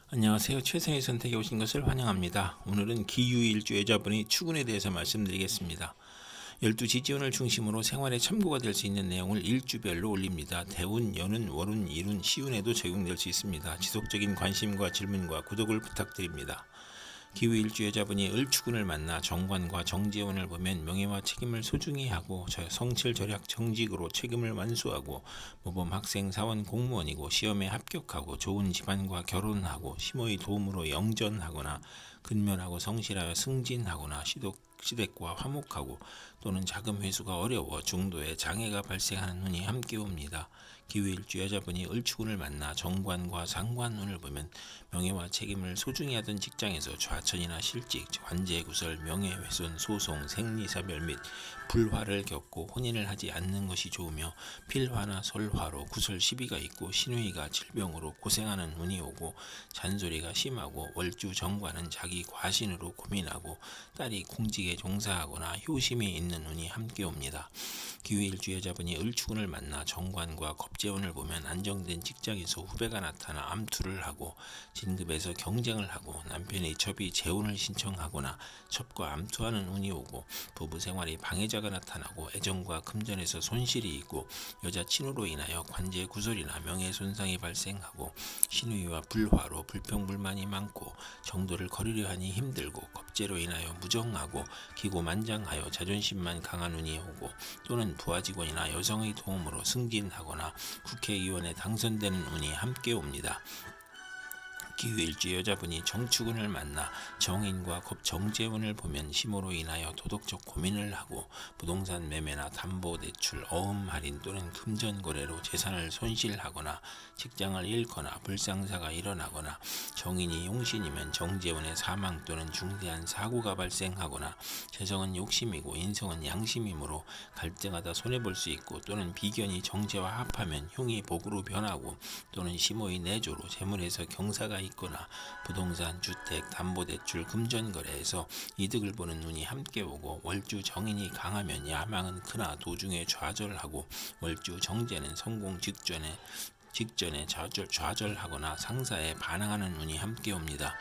안녕하세요. 최선의 선택에 오신 것을 환영합니다. 오늘은 기유일주여자분의 축운에 대해서 말씀드리겠습니다. 12지 지운을 중심으로 생활에 참고가 될 수 있는 내용을 일주별로 올립니다. 대운, 연운, 월운, 일운, 시운에도 적용될 수 있습니다. 지속적인 관심과 질문과 구독을 부탁드립니다. 기후일주여자분이 을축운을 만나 정관과 정재운을 보면 명예와 책임을 소중히 하고 성실 절약 정직으로 책임을 완수하고 모범 학생 사원 공무원이고 시험에 합격하고 좋은 집안과 결혼하고 시모의 도움으로 영전하거나 근면하고 성실하여 승진하거나 시댁과 화목하고 또는 자금 회수가 어려워 중도에 장애가 발생하는 운이 함께 옵니다. 기후일주 여자분이 을축운을 만나 정관과 상관운을 보면 명예와 책임을 소중히 하던 직장에서 좌천이나 실직, 관제구설, 명예훼손, 소송, 생리사별 및 불화를 겪고 혼인을 하지 않는 것이 좋으며 필화나 설화로 구설 시비가 있고 신우이가 질병으로 고생하는 운이 오고 잔소리가 심하고 월주 정관은 자기 과신으로 고민하고 딸이 공직에 종사하거나 효심이 있는 운이 함께 옵니다. 기후일주 여자분이 을축운을 만나 정관과 겁재운을 보면 안정된 직장에서 후배가 나타나 암투를 하고 진급에서 경쟁을 하고 남편의 첩이 재혼을 신청하거나 첩과 암투하는 운이 오고 부부 생활이 방해자가 나타나고 애정과 금전에서 손실이 있고 여자 친우로 인하여 관제 구설이나 명예 손상이 발생하고 신우이와 불화로 불평불만이 많고 정도를 거르려 하니 힘들고 겁재로 인하여 무정하고 기고만장하여 자존심만 강한 운이 오고 또는 부하 직원이나 여성의 도움으로 승진하거나 국회의원에 당선되는 운이 함께 옵니다. 기후일주 여자분이 정축운을 만나 정인과 겁정재운을 보면 심호로 인하여 도덕적 고민을 하고 부동산 매매나 담보대출, 어음 할인 또는 금전거래로 재산을 손실하거나 직장을 잃거나 불상사가 일어나거나 정인이 용신이면 정재운의 사망 또는 중대한 사고가 발생하거나 재성은 욕심이고 인성은 양심이므로 갈등하다 손해볼 수 있고 또는 비견이 정제와 합하면 흉이 복으로 변하고 또는 심호의 내조로 재물에서 경사가 있거나 부동산, 주택, 담보대출, 금전거래에서 이득을 보는 운이 함께 오고 월주 정인이 강하면 야망은 크나 도중에 좌절하고 월주 정제는 성공 직전에 좌절하거나 상사에 반항하는 운이 함께 옵니다.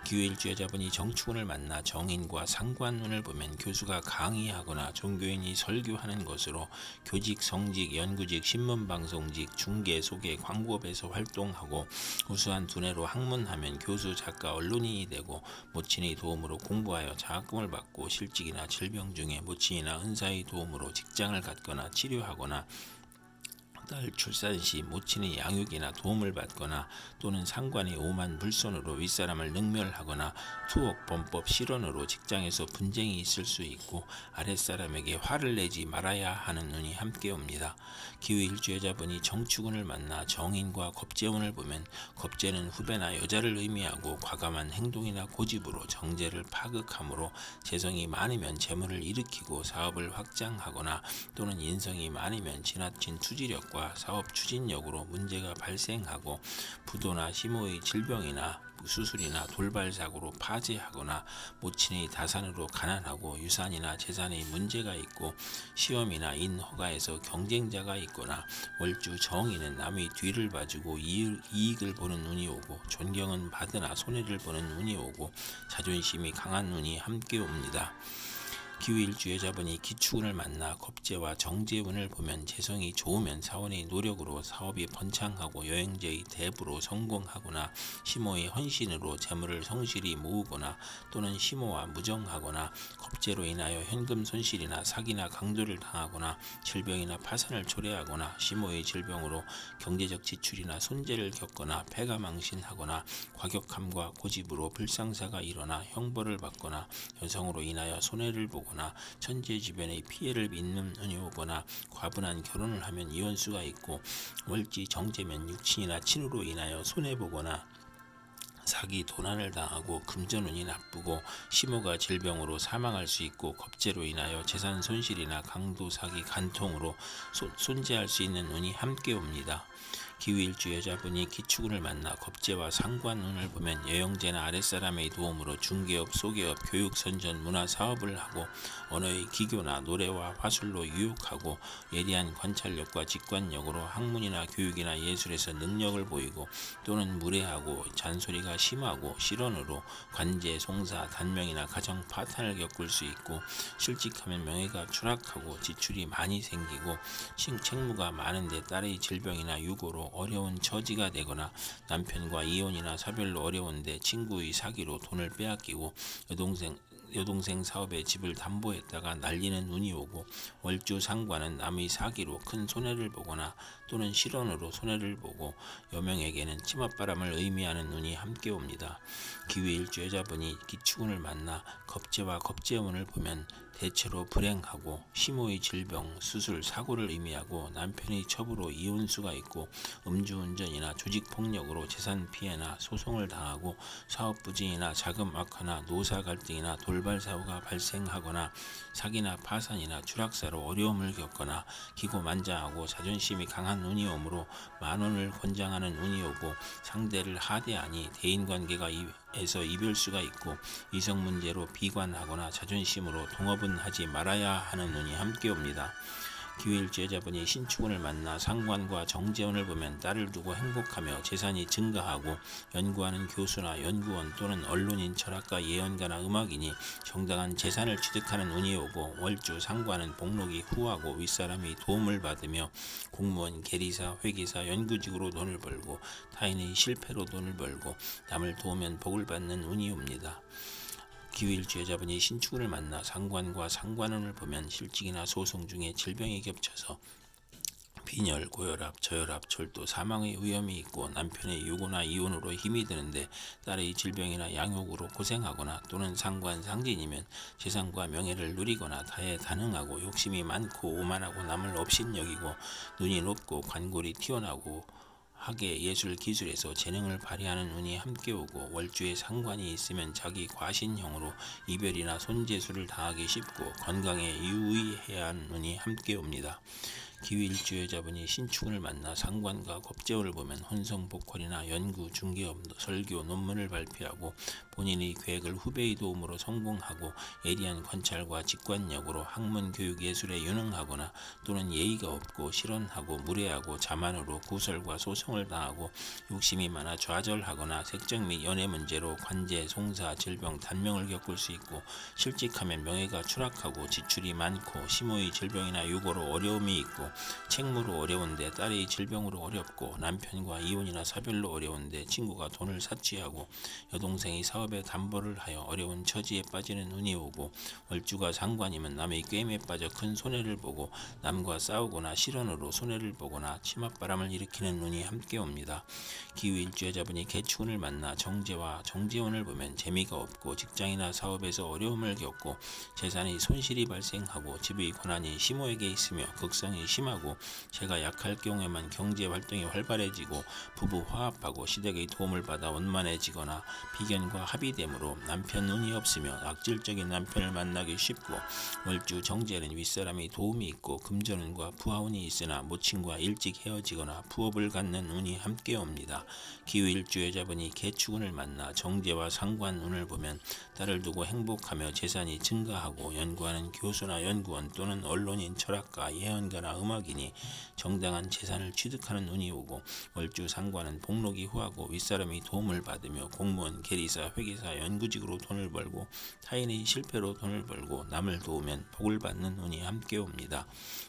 기후일주 여자분이 정축운을 만나 정인과 상관운을 보면 교수가 강의하거나 종교인이 설교하는 것으로 교직, 성직, 연구직, 신문방송직, 중개, 소개, 광고업에서 활동하고 우수한 두뇌로 학문하면 교수, 작가, 언론인이 되고 모친의 도움으로 공부하여 장학금을 받고 실직이나 질병 중에 모친이나 은사의 도움으로 직장을 갖거나 치료하거나 딸 출산 시 모친의 양육이나 도움을 받거나 또는 상관이 오만 불손으로 윗사람을 능멸하거나 투옥 범법 실언으로 직장에서 분쟁이 있을 수 있고 아랫사람에게 화를 내지 말아야 하는 운이 함께 옵니다. 기후일주 여자분이 정축운을 만나 정인과 겁재운을 보면 겁재는 후배나 여자를 의미하고 과감한 행동이나 고집으로 정제를 파극하므로 재성이 많으면 재물을 일으키고 사업을 확장하거나 또는 인성이 많으면 지나친 투지력과 사업 추진력으로 문제가 발생하고 부도나 심호의 질병이나 수술이나 돌발 사고로 파재하거나 모친의 다산으로 가난하고 유산이나 재산의 문제가 있고 시험이나 인허가에서 경쟁자가 있거나 월주 정의는 남의 뒤를 봐주고 이익을 보는 운이 오고 존경은 받으나 손해를 보는 운이 오고 자존심이 강한 운이 함께 옵니다. 기후일주 여자분이 기축운을 만나 겁재와 정재운을 보면 재성이 좋으면 사원의 노력으로 사업이 번창하고 여행제의 대부로 성공하거나 심호의 헌신으로 재물을 성실히 모으거나 또는 심호와 무정하거나 겁재로 인하여 현금 손실이나 사기나 강도를 당하거나 질병이나 파산을 초래하거나 심호의 질병으로 경제적 지출이나 손재를 겪거나 폐가망신하거나 과격함과 고집으로 불상사가 일어나 형벌을 받거나 여성으로 인하여 손해를 보거나 천재 주변의 피해를 입는 운이 오거나 과분한 결혼을 하면 이혼수가 있고 월지 정제면 육친이나 친우로 인하여 손해보거나 사기 도난을 당하고 금전운이 나쁘고 심호가 질병으로 사망할 수 있고 겁재로 인하여 재산 손실이나 강도 사기 간통으로 손재할 수 있는 운이 함께 옵니다. 기후일주 여자분이 기축운을 만나 겁재와 상관운을 보면 여영제나 아랫사람의 도움으로 중개업, 소개업, 교육, 선전, 문화 사업을 하고 언어의 기교나 노래와 화술로 유혹하고 예리한 관찰력과 직관력으로 학문이나 교육이나 예술에서 능력을 보이고 또는 무례하고 잔소리가 심하고 실언으로 관제, 송사, 단명이나 가정 파탄을 겪을 수 있고 실직하면 명예가 추락하고 지출이 많이 생기고 책무가 많은데 딸의 질병이나 유고로 어려운 처지가 되거나 남편과 이혼이나 사별로 어려운데 친구의 사기로 돈을 빼앗기고 여동생 사업에 집을 담보했다가 날리는 운이 오고 월주 상관은 남의 사기로 큰 손해를 보거나 또는 실언으로 손해를 보고 여명에게는 치맛바람을 의미하는 운이 함께 옵니다. 기후일주 여자분이 기축운을 만나 겁재와 겁재운을 보면 대체로 불행하고 심호의 질병, 수술, 사고를 의미하고 남편의 첩으로 이혼수가 있고 음주운전이나 조직폭력으로 재산 피해나 소송을 당하고 사업 부진이나 자금 악화나 노사 갈등이나 돌발 사고가 발생하거나 사기나 파산이나 추락사로 어려움을 겪거나 기고만장하고 자존심이 강한 운이 오므로 만원을 권장하는 운이 오고 상대를 하대하니 대인관계가 에서 이별수가 있고 이성 문제로 비관하거나 자존심으로 동업은 하지 말아야 하는 운이 함께 옵니다. 기후일주 여자분이 신축운을 만나 상관과 정재운을 보면 딸을 두고 행복하며 재산이 증가하고 연구하는 교수나 연구원 또는 언론인, 철학가, 예언가나 음악인이 정당한 재산을 취득하는 운이 오고 월주 상관은 복록이 후하고 윗사람이 도움을 받으며 공무원, 계리사, 회계사, 연구직으로 돈을 벌고 타인의 실패로 돈을 벌고 남을 도우면 복을 받는 운이 옵니다. 기후일주 여자분이 신축운을 만나 상관과 상관운을 보면 실직이나 소송 중에 질병이 겹쳐서 빈혈, 고혈압, 저혈압, 절도, 사망의 위험이 있고 남편의 유고나 이혼으로 힘이 드는데 딸의 질병이나 양육으로 고생하거나 또는 상관, 상진이면 재산과 명예를 누리거나 다에 다능하고 욕심이 많고 오만하고 남을 업신여기고 눈이 높고 관골이 튀어나오고 학예, 예술, 기술에서 재능을 발휘하는 운이 함께 오고 월주에 상관이 있으면 자기 과신형으로 이별이나 손재수를 당하기 쉽고 건강에 유의해야 하는 운이 함께 옵니다. 기후일주 여자분이 신축운을 만나 상관과 겁재운을 보면 혼성복권이나 연구, 중개업, 설교, 논문을 발표하고 본인의 계획을 후배의 도움으로 성공하고 예리한 관찰과 직관력으로 학문, 교육, 예술에 유능하거나 또는 예의가 없고 실언하고 무례하고 자만으로 구설과 소송을 당하고 욕심이 많아 좌절하거나 색적 및 연애 문제로 관제, 송사, 질병, 단명을 겪을 수 있고 실직하면 명예가 추락하고 지출이 많고 심호의 질병이나 유고로 어려움이 있고 책무로 어려운데 딸의 질병으로 어렵고 남편과 이혼이나 사별로 어려운데 친구가 돈을 사치하고 여동생이 사업에 담보를 하여 어려운 처지에 빠지는 운이 오고 월주가 상관이면 남의 꾀임에 빠져 큰 손해를 보고 남과 싸우거나 실언으로 손해를 보거나 치맛바람을 일으키는 운이 함께 옵니다. 기후일주 여자분이 개축운을 만나 정재와 정재운을 보면 재미가 없고 직장이나 사업에서 어려움을 겪고 재산의 손실이 발생하고 집의 권한이 시모에게 있으며 극성이 심하고 제가 약할 경우에만 경제 활동이 활발해지고 부부 화합하고 시댁의 도움을 받아 원만해지거나 비견과 합의됨으로 남편 운이 없으며 악질적인 남편을 만나기 쉽고 월주 정제는 윗사람의 도움이 있고 금전운과 부하운이 있으나 모친과 일찍 헤어지거나 부업을 갖는 운이 함께 옵니다. 기후일주 여자분이 개축운을 만나 정제와 상관운을 보면 딸을 두고 행복하며 재산이 증가하고 연구하는 교수나 연구원 또는 언론인, 철학가, 예언가나 음악인이 정당한 재산을 취득하는 운이 오고 월주 상관은 복록이 후하고 윗사람의 도움을 받으며 공무원, 계리사, 회계사, 연구직으로 돈을 벌고 타인의 실패로 돈을 벌고 남을 도우면 복을 받는 운이 함께 옵니다.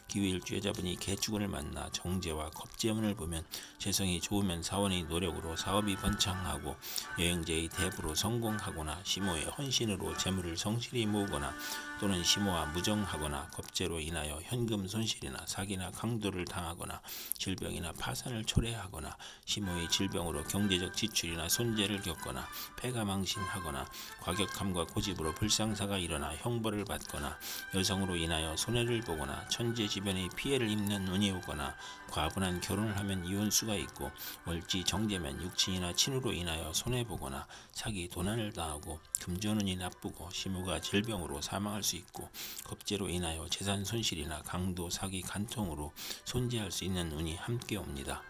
기후일주 여자분이 개축운을 만나 정제와 겁재운을 보면 재성이 좋으면 사원의 노력으로 사업이 번창하고 여행제의 대부로 성공하거나 시모의 헌신으로 재물을 성실히 모으거나 또는 시모와 무정하거나 겁재로 인하여 현금 손실이나 사기나 강도를 당하거나 질병이나 파산을 초래하거나 시모의 질병으로 경제적 지출이나 손재를 겪거나 폐가망신하거나 과격함과 고집으로 불상사가 일어나 형벌을 받거나 여성으로 인하여 손해를 보거나 천재지변의 피해를 입는 운이 오거나 과분한 결혼을 하면 이혼수가 있고 월지 정제면 육친이나 친으로 인하여 손해보거나 사기 도난을 당하고 금전운이 나쁘고 시무가 질병으로 사망할 수 있고 겁재로 인하여 재산 손실이나 강도, 사기, 간통으로 손재할 수 있는 운이 함께 옵니다.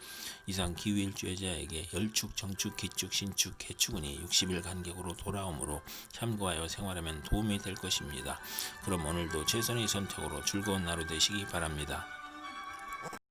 이상 기후일주여자에게 열축, 정축, 기축, 신축, 개축운이 60일 간격으로 돌아오므로 참고하여 생활하면 도움이 될 것입니다. 그럼 오늘도 최선의 선택으로 즐거운 하루 되시기 바랍니다.